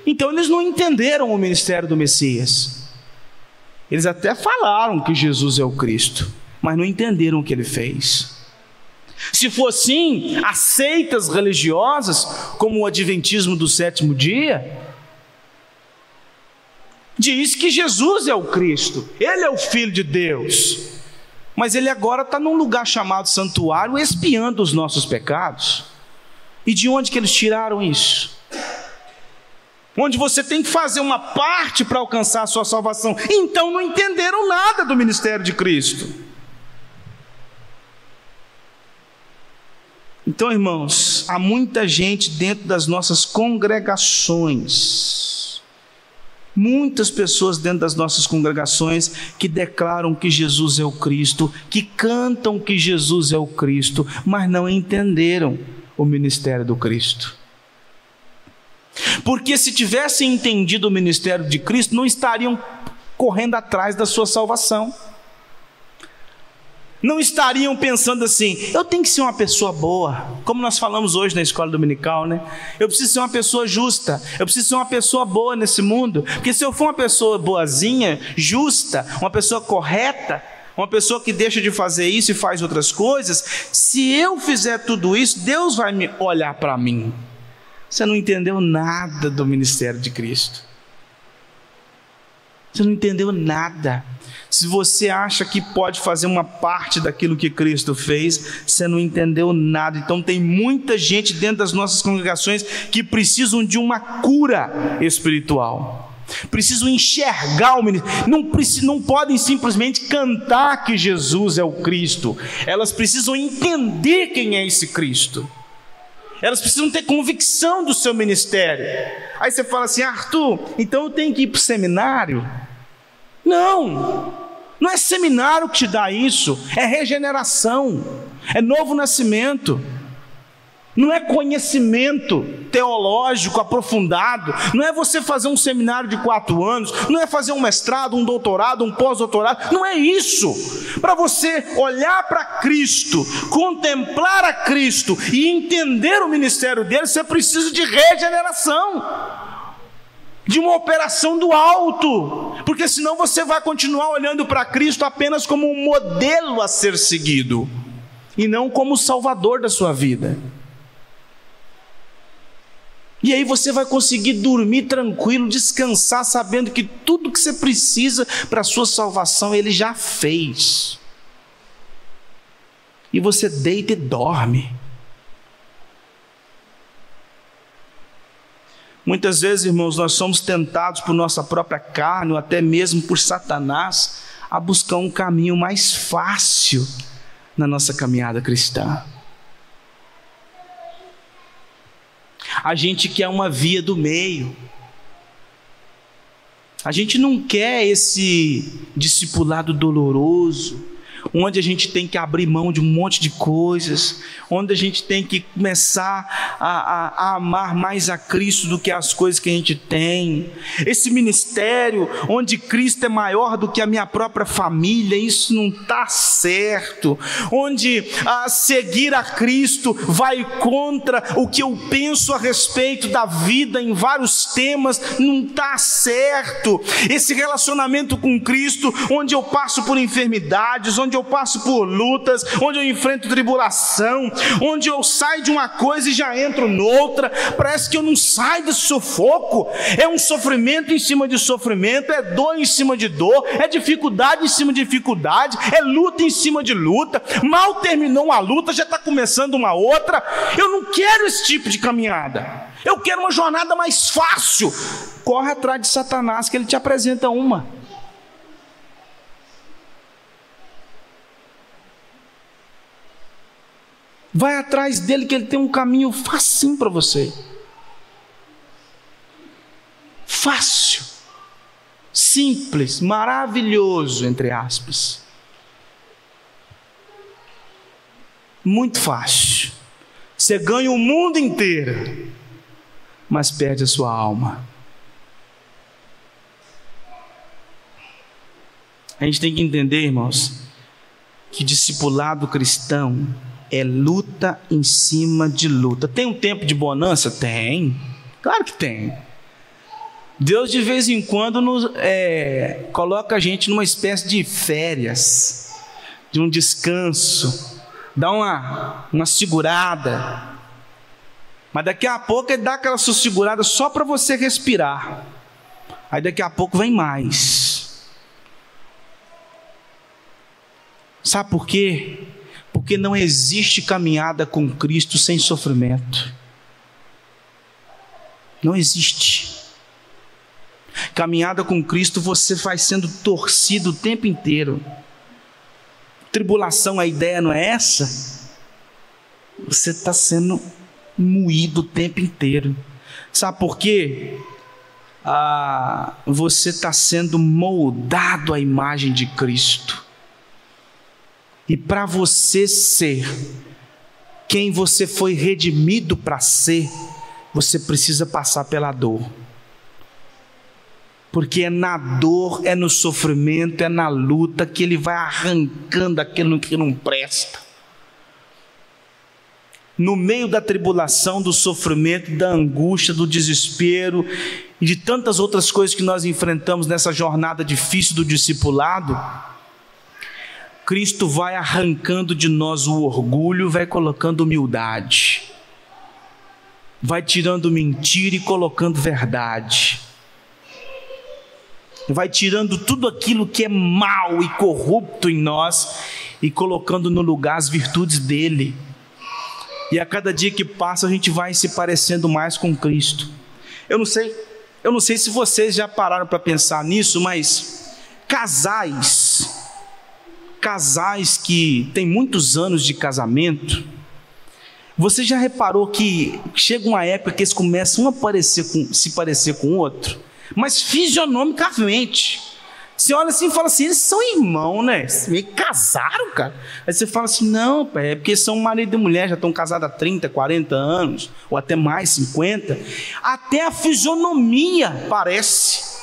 então eles não entenderam o ministério do Messias. Eles até falaram que Jesus é o Cristo, mas não entenderam o que ele fez. Se for assim, as seitas religiosas, como o Adventismo do sétimo dia, diz que Jesus é o Cristo, Ele é o Filho de Deus, mas Ele agora está num lugar chamado santuário, expiando os nossos pecados. E de onde que eles tiraram isso? Onde você tem que fazer uma parte para alcançar a sua salvação. Então não entenderam nada do ministério de Cristo. Então, irmãos, há muita gente dentro das nossas congregações, muitas pessoas dentro das nossas congregações que declaram que Jesus é o Cristo, que cantam que Jesus é o Cristo, mas não entenderam o ministério do Cristo. Porque se tivessem entendido o ministério de Cristo, não estariam correndo atrás da sua salvação. Não estariam pensando assim: eu tenho que ser uma pessoa boa, como nós falamos hoje na escola dominical, né? Eu preciso ser uma pessoa justa, eu preciso ser uma pessoa boa nesse mundo, porque se eu for uma pessoa boazinha, justa, uma pessoa correta, uma pessoa que deixa de fazer isso e faz outras coisas, se eu fizer tudo isso, Deus vai me olhar para mim. Você não entendeu nada do ministério de Cristo. Você não entendeu nada. Se você acha que pode fazer uma parte daquilo que Cristo fez, você não entendeu nada. Então tem muita gente dentro das nossas congregações que precisam de uma cura espiritual. Precisam enxergar o ministério. Não podem simplesmente cantar que Jesus é o Cristo. Elas precisam entender quem é esse Cristo. Elas precisam ter convicção do seu ministério. Aí você fala assim: Arthur, então eu tenho que ir para o seminário? Não é seminário que te dá isso, é regeneração, é novo nascimento. Não é conhecimento teológico aprofundado, não é você fazer um seminário de 4 anos, não é fazer um mestrado, um doutorado, um pós-doutorado, não é isso. Para você olhar para Cristo, contemplar a Cristo e entender o ministério dele, você precisa de regeneração, de uma operação do alto, porque senão você vai continuar olhando para Cristo apenas como um modelo a ser seguido, e não como o salvador da sua vida. E aí você vai conseguir dormir tranquilo, descansar, sabendo que tudo que você precisa para a sua salvação, Ele já fez. E você deita e dorme. Muitas vezes, irmãos, nós somos tentados por nossa própria carne, ou até mesmo por Satanás, a buscar um caminho mais fácil na nossa caminhada cristã. A gente quer uma via do meio. A gente não quer esse discipulado doloroso, onde a gente tem que abrir mão de um monte de coisas, onde a gente tem que começar a amar mais a Cristo do que as coisas que a gente tem. Esse ministério onde Cristo é maior do que a minha própria família, isso não está certo. Onde seguir a Cristo vai contra o que eu penso a respeito da vida em vários temas, não está certo. Esse relacionamento com Cristo, onde eu passo por enfermidades, onde eu passo por lutas, onde eu enfrento tribulação, onde eu saio de uma coisa e já entro noutra, parece que eu não saio desse sufoco. É um sofrimento em cima de sofrimento, é dor em cima de dor, é dificuldade em cima de dificuldade, é luta em cima de luta. Mal terminou uma luta, já está começando uma outra. Eu não quero esse tipo de caminhada, eu quero uma jornada mais fácil. Corre atrás de Satanás, que ele te apresenta uma. Vai atrás dele, que ele tem um caminho facinho para você. Fácil, simples, maravilhoso, entre aspas. Muito fácil. Você ganha o mundo inteiro, mas perde a sua alma. A gente tem que entender, irmãos, que discipulado cristão é luta em cima de luta. Tem um tempo de bonança? Tem, claro que tem. Deus de vez em quando coloca a gente numa espécie de férias, de um descanso, dá uma segurada. Mas daqui a pouco ele dá aquela segurada só para você respirar. Aí daqui a pouco vem mais. Sabe por quê? Porque não existe caminhada com Cristo sem sofrimento. Não existe. Caminhada com Cristo, você vai sendo torcido o tempo inteiro. Tribulação, a ideia não é essa? Você está sendo moído o tempo inteiro. Sabe por quê? Você está sendo moldado à imagem de Cristo. E para você ser quem você foi redimido para ser, você precisa passar pela dor. Porque é na dor, é no sofrimento, é na luta que ele vai arrancando aquilo que não presta. No meio da tribulação, do sofrimento, da angústia, do desespero e de tantas outras coisas que nós enfrentamos nessa jornada difícil do discipulado, Cristo vai arrancando de nós o orgulho, vai colocando humildade, vai tirando mentira e colocando verdade, vai tirando tudo aquilo que é mal e corrupto em nós e colocando no lugar as virtudes dele. E a cada dia que passa a gente vai se parecendo mais com Cristo. Eu não sei se vocês já pararam para pensar nisso, mas casais que têm muitos anos de casamento, você já reparou que chega uma época que eles começam a se parecer com o outro, mas fisionomicamente. Você olha assim e fala assim, eles são irmãos, né? Me casaram, cara. Aí você fala assim, não, pai, é porque são marido e mulher, já estão casados há 30, 40 anos, ou até mais, 50. Até a fisionomia parece.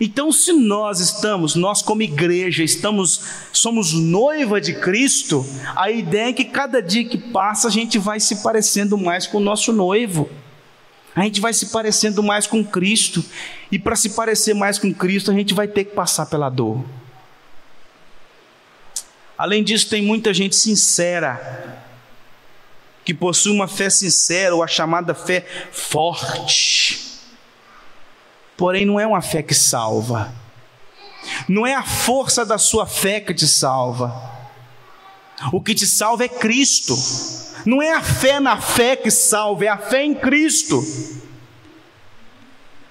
Então, se nós como igreja, somos noiva de Cristo, a ideia é que cada dia que passa a gente vai se parecendo mais com o nosso noivo. A gente vai se parecendo mais com Cristo. E para se parecer mais com Cristo, a gente vai ter que passar pela dor. Além disso, tem muita gente sincera, que possui uma fé sincera, ou a chamada fé forte. Porém, não é uma fé que salva. Não é a força da sua fé que te salva. O que te salva é Cristo. Não é a fé na fé que salva, é a fé em Cristo.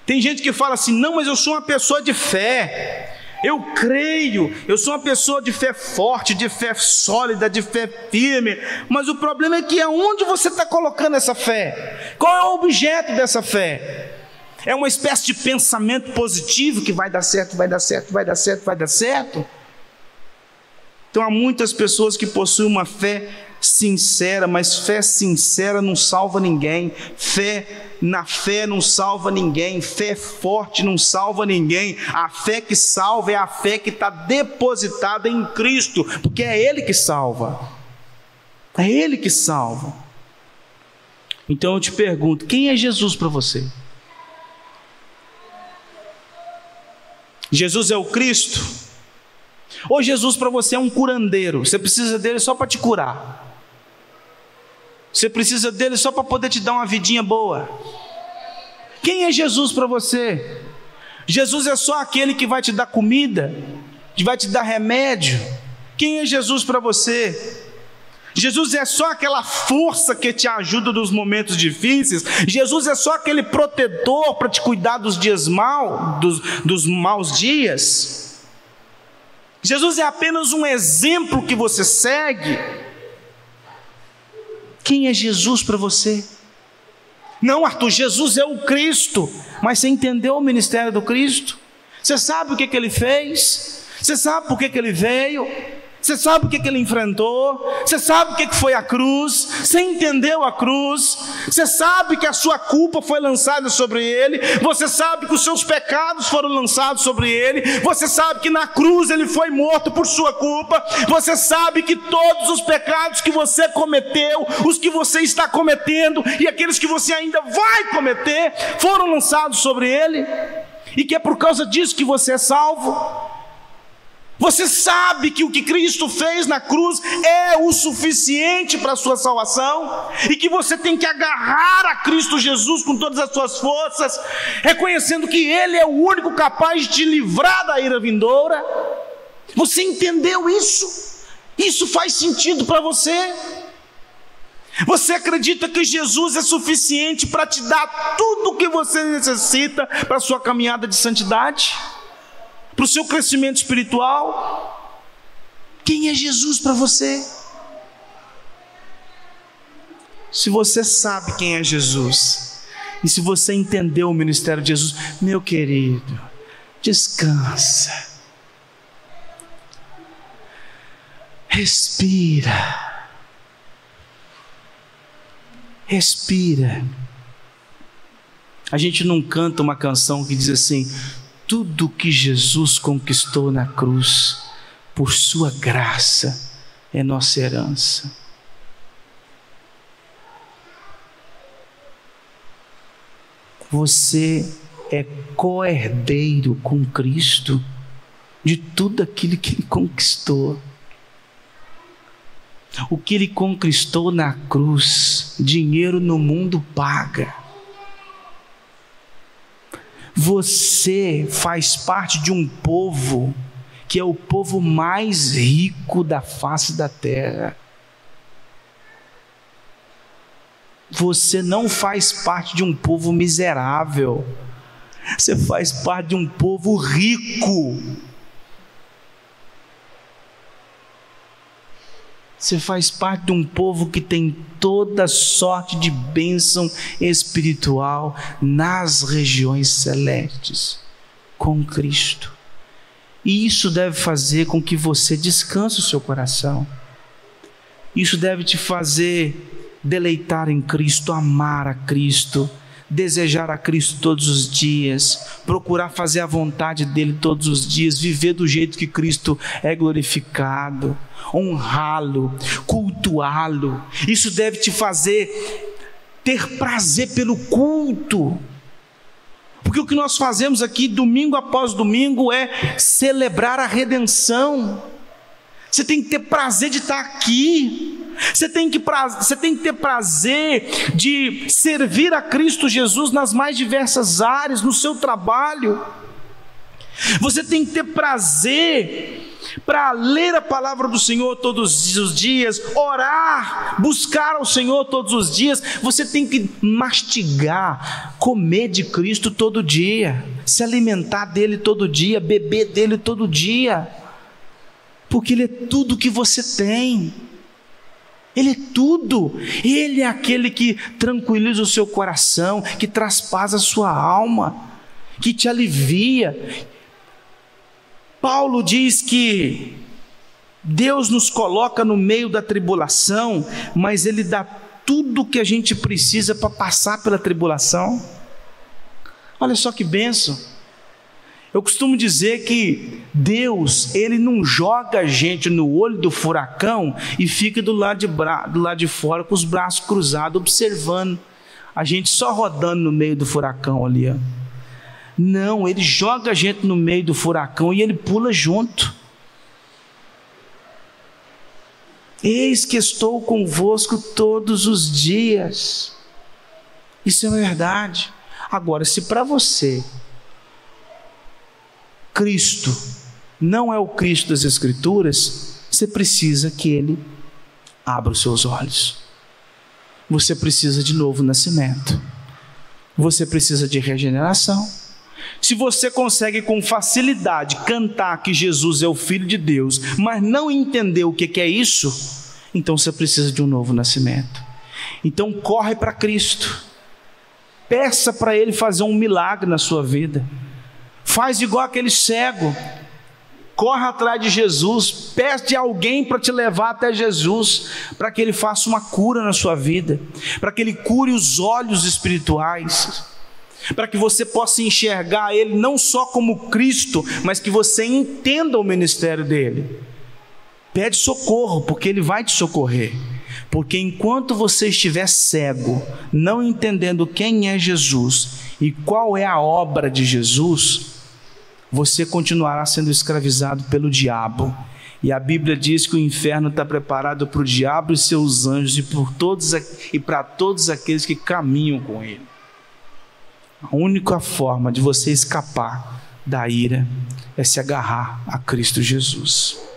Tem gente que fala assim, não, mas eu sou uma pessoa de fé, eu creio, eu sou uma pessoa de fé forte, de fé sólida, de fé firme. Mas o problema é que aonde você está colocando essa fé? Qual é o objeto dessa fé? É uma espécie de pensamento positivo que vai dar certo, vai dar certo, vai dar certo, vai dar certo? Então há muitas pessoas que possuem uma fé sincera, mas fé sincera não salva ninguém. Fé não salva ninguém. Fé forte não salva ninguém. A fé que salva é a fé que está depositada em Cristo, porque é Ele que salva. É Ele que salva. Então eu te pergunto, quem é Jesus para você? Jesus é o Cristo? Ou Jesus para você é um curandeiro? Você precisa dele só para te curar. Você precisa dele só para poder te dar uma vidinha boa. Quem é Jesus para você? Jesus é só aquele que vai te dar comida, que vai te dar remédio. Quem é Jesus para você? Jesus é só aquela força que te ajuda nos momentos difíceis. Jesus é só aquele protetor para te cuidar dos dias dos maus dias. Jesus é apenas um exemplo que você segue. Quem é Jesus para você? Não, Arthur, Jesus é o Cristo. Mas você entendeu o ministério do Cristo? Você sabe o que ele fez? Você sabe por que ele veio? Você sabe o que ele enfrentou? Você sabe o que foi a cruz? Você entendeu a cruz? Você sabe que a sua culpa foi lançada sobre ele? Você sabe que os seus pecados foram lançados sobre ele? Você sabe que na cruz ele foi morto por sua culpa? Você sabe que todos os pecados que você cometeu, os que você está cometendo e aqueles que você ainda vai cometer, foram lançados sobre ele? E que é por causa disso que você é salvo? Você sabe que o que Cristo fez na cruz é o suficiente para a sua salvação, e que você tem que agarrar a Cristo Jesus com todas as suas forças, reconhecendo que Ele é o único capaz de te livrar da ira vindoura. Você entendeu isso? Isso faz sentido para você? Você acredita que Jesus é suficiente para te dar tudo o que você necessita para a sua caminhada de santidade? Para o seu crescimento espiritual? Quem é Jesus para você? Se você sabe quem é Jesus, e se você entendeu o ministério de Jesus, meu querido, descansa, respira. Respira. A gente não canta uma canção que diz assim: tudo que Jesus conquistou na cruz, por sua graça, é nossa herança. Você é co-herdeiro com Cristo de tudo aquilo que Ele conquistou. O que Ele conquistou na cruz, dinheiro no mundo paga. Você faz parte de um povo que é o povo mais rico da face da terra. Você não faz parte de um povo miserável. Você faz parte de um povo rico. Você faz parte de um povo que tem toda sorte de bênção espiritual nas regiões celestes, com Cristo. E isso deve fazer com que você descanse o seu coração. Isso deve te fazer deleitar em Cristo, amar a Cristo, desejar a Cristo todos os dias, procurar fazer a vontade dEle todos os dias, viver do jeito que Cristo é glorificado, honrá-lo, cultuá-lo. Isso deve te fazer ter prazer pelo culto, porque o que nós fazemos aqui domingo após domingo é celebrar a redenção. Você tem que ter prazer de estar aqui. Você tem que ter prazer de servir a Cristo Jesus nas mais diversas áreas, no seu trabalho. Você tem que ter prazer para ler a palavra do Senhor todos os dias, orar, buscar ao Senhor todos os dias. Você tem que mastigar, comer de Cristo todo dia, se alimentar dele todo dia, beber dele todo dia, porque Ele é tudo que você tem. Ele é tudo. Ele é aquele que tranquiliza o seu coração, que traz paz à sua alma, que te alivia. Paulo diz que Deus nos coloca no meio da tribulação, mas Ele dá tudo o que a gente precisa para passar pela tribulação. Olha só que bênção. Eu costumo dizer que Deus, Ele não joga a gente no olho do furacão e fica do lado de fora com os braços cruzados, observando a gente só rodando no meio do furacão ali, ó. Não, Ele joga a gente no meio do furacão e Ele pula junto. Eis que estou convosco todos os dias. Isso é verdade. Agora, se para você Cristo não é o Cristo das Escrituras, você precisa que Ele abra os seus olhos. Você precisa de novo nascimento. Você precisa de regeneração. Se você consegue com facilidade cantar que Jesus é o Filho de Deus, mas não entender o que é isso, então você precisa de um novo nascimento. Então corre para Cristo. Peça para Ele fazer um milagre na sua vida. Faz igual aquele cego, corre atrás de Jesus, pede alguém para te levar até Jesus, para que Ele faça uma cura na sua vida, para que Ele cure os olhos espirituais, para que você possa enxergar Ele não só como Cristo, mas que você entenda o ministério dEle. Pede socorro, porque Ele vai te socorrer, porque enquanto você estiver cego, não entendendo quem é Jesus e qual é a obra de Jesus, você continuará sendo escravizado pelo diabo. E a Bíblia diz que o inferno está preparado para o diabo e seus anjos e para todos aqueles que caminham com ele. A única forma de você escapar da ira é se agarrar a Cristo Jesus.